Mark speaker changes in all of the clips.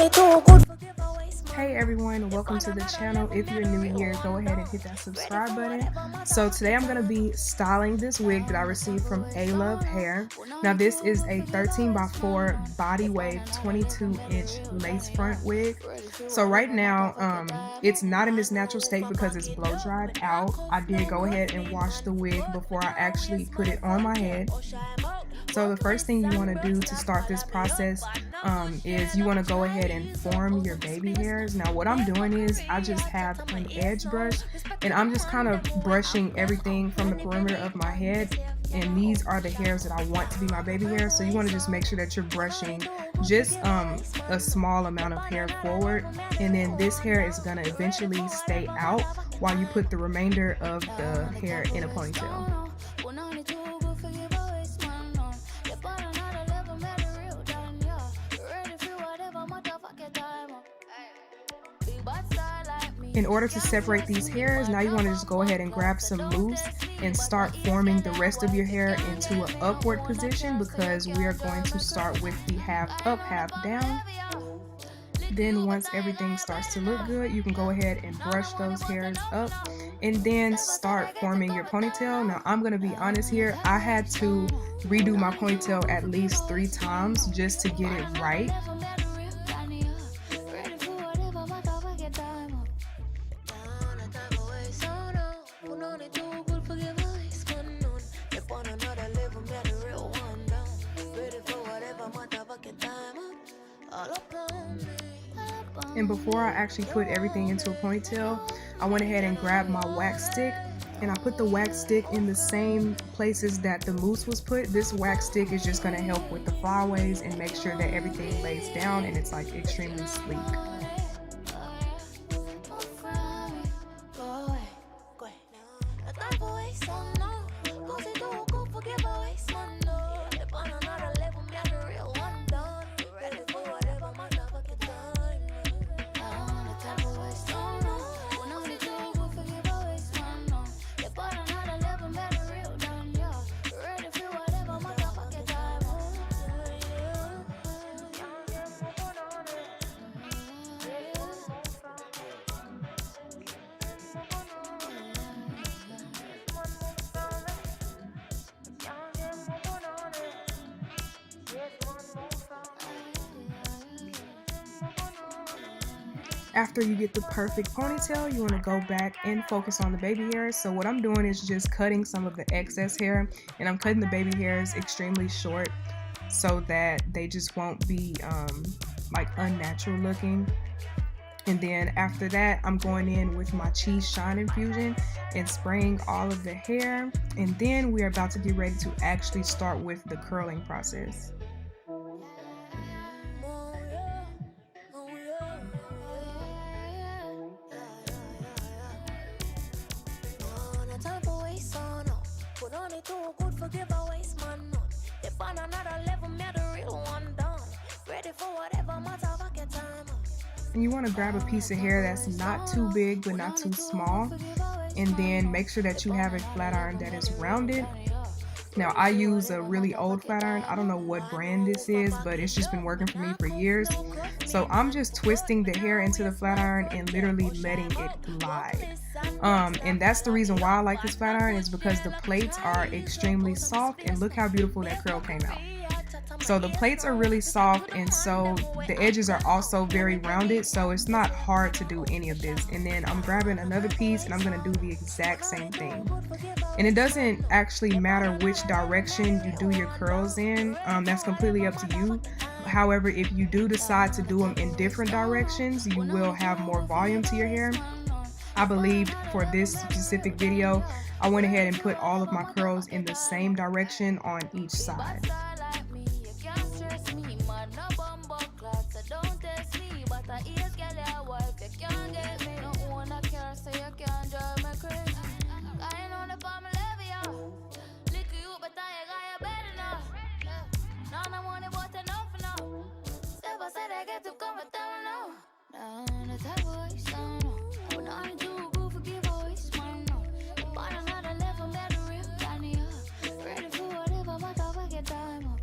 Speaker 1: Hey everyone, welcome to the channel. If you're new here, go ahead and hit that subscribe button. So today I'm going to be styling this wig that I received from Allove hair. Now this is a 13x4 body wave 22-inch lace front wig. So right now it's not in its natural state because it's blow dried out. I did go ahead and wash the wig before I actually put it on my head. So the first thing you want to do to start this process is you want to go ahead and form your baby hairs. Now what I'm doing is I just have an edge brush and I'm just kind of brushing everything from the perimeter of my head, and these are the hairs that I want to be my baby hairs. So you want to just make sure that you're brushing just a small amount of hair forward, and then this hair is going to eventually stay out while you put the remainder of the hair in a ponytail. In order to separate these hairs, now you want to just go ahead and grab some mousse and start forming the rest of your hair into an upward position, because we are going to start with the half up, half down. Then once everything starts to look good, you can go ahead and brush those hairs up and then start forming your ponytail. Now I'm going to be honest here, I had to redo my ponytail at least 3 times just to get it right. And before I actually put everything into a ponytail, I went ahead and grabbed my wax stick and I put the wax stick in the same places that the mousse was put. This wax stick is just going to help with the flyaways and make sure that everything lays down and it's like extremely sleek. After you get the perfect ponytail, you want to go back and focus on the baby hairs. So what I'm doing is just cutting some of the excess hair, and I'm cutting the baby hairs extremely short so that they just won't be like unnatural looking. And then after that, I'm going in with my Cheese Shine Infusion and spraying all of the hair. And then we're about to get ready to actually start with the curling process. And you want to grab a piece of hair that's not too big but not too small, and then make sure that you have a flat iron that is rounded. Now I use a really old flat iron. I don't know what brand this is, but it's just been working for me for years. So I'm just twisting the hair into the flat iron and literally letting it glide. And that's the reason why I like this flat iron, is because the plates are extremely soft, and look how beautiful that curl came out. So the plates are really soft, and so the edges are also very rounded, so it's not hard to do any of this. And then I'm grabbing another piece and I'm going to do the exact same thing. And it doesn't actually matter which direction you do your curls in, that's completely up to you. However, if you do decide to do them in different directions, you will have more volume to your hair. I believed for this specific video, I went ahead and put all of my curls in the same direction on each side. Ready for whatever my time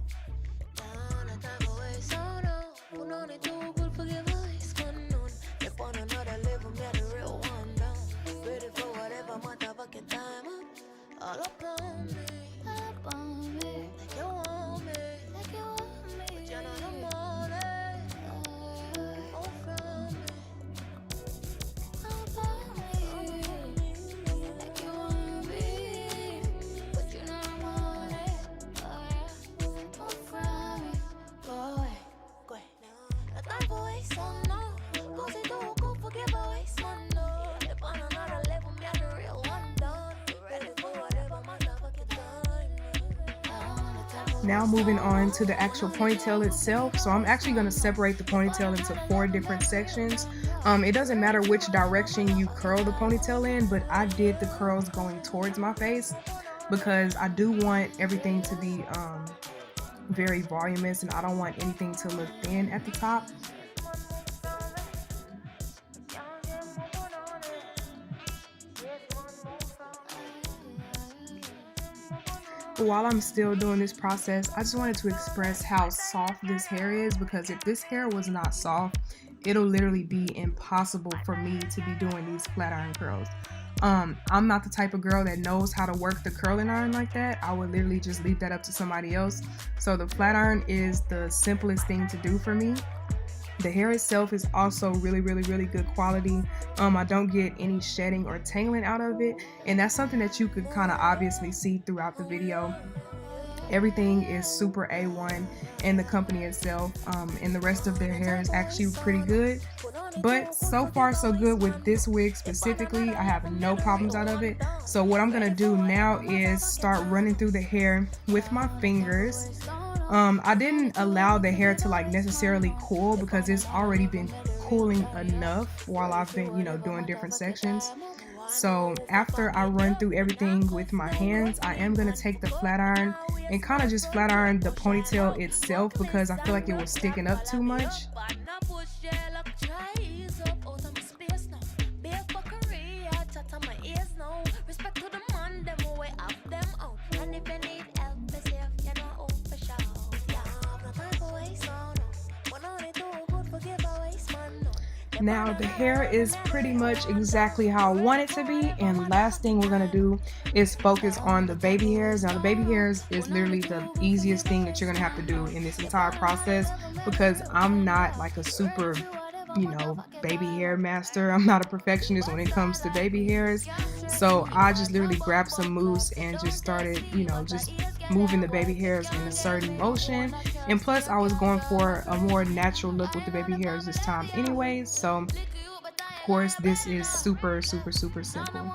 Speaker 1: Now moving on to the actual ponytail itself. So I'm actually going to separate the ponytail into 4 different sections. It doesn't matter which direction you curl the ponytail in, but I did the curls going towards my face because I do want everything to be very voluminous, and I don't want anything to look thin at the top. But while I'm still doing this process, I just wanted to express how soft this hair is, because if this hair was not soft, it'll literally be impossible for me to be doing these flat iron curls. I'm not the type of girl that knows how to work the curling iron like that. I would literally just leave that up to somebody else. So the flat iron is the simplest thing to do for me. The hair itself is also really good quality. I don't get any shedding or tangling out of it, and that's something that you could kind of obviously see throughout the video. Everything is super A1, and the company itself and the rest of their hair is actually pretty good. But so far so good with this wig specifically. I have no problems out of it. So what I'm gonna do now is start running through the hair with my fingers. I didn't allow the hair to like necessarily cool because it's already been cooling enough while I've been, you know, doing different sections. So after I run through everything with my hands, I am going to take the flat iron and kind of just flat iron the ponytail itself, because I feel like it was sticking up too much. Now the hair is pretty much exactly how I want it to be, and last thing we're going to do is focus on the baby hairs. Now the baby hairs is literally the easiest thing that you're going to have to do in this entire process, because I'm not like a super, you know, baby hair master. I'm not a perfectionist when it comes to baby hairs. So I just literally grabbed some mousse and just started, you know, just moving the baby hairs in a certain motion. And plus I was going for a more natural look with the baby hairs this time anyways. So of course this is super simple.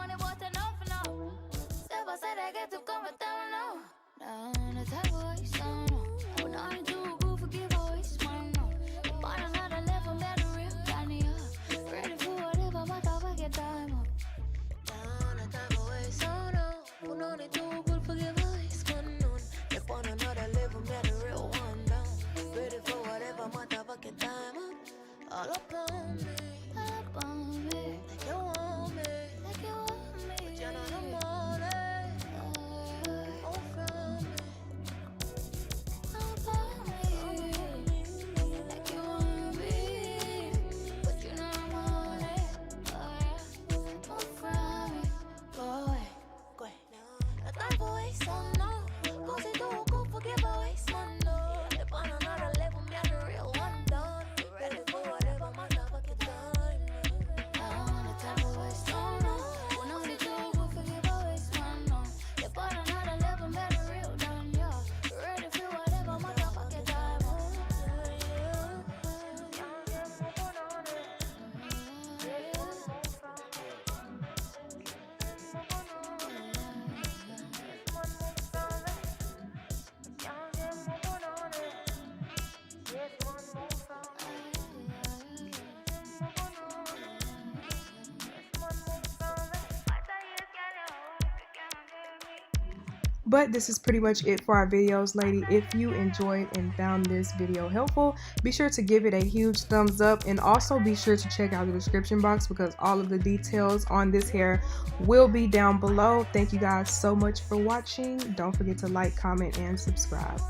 Speaker 1: But this is pretty much it for our videos, lady. If you enjoyed and found this video helpful, be sure to give it a huge thumbs up, and also be sure to check out the description box because all of the details on this hair will be down below. Thank you guys so much for watching. Don't forget to like, comment, and subscribe.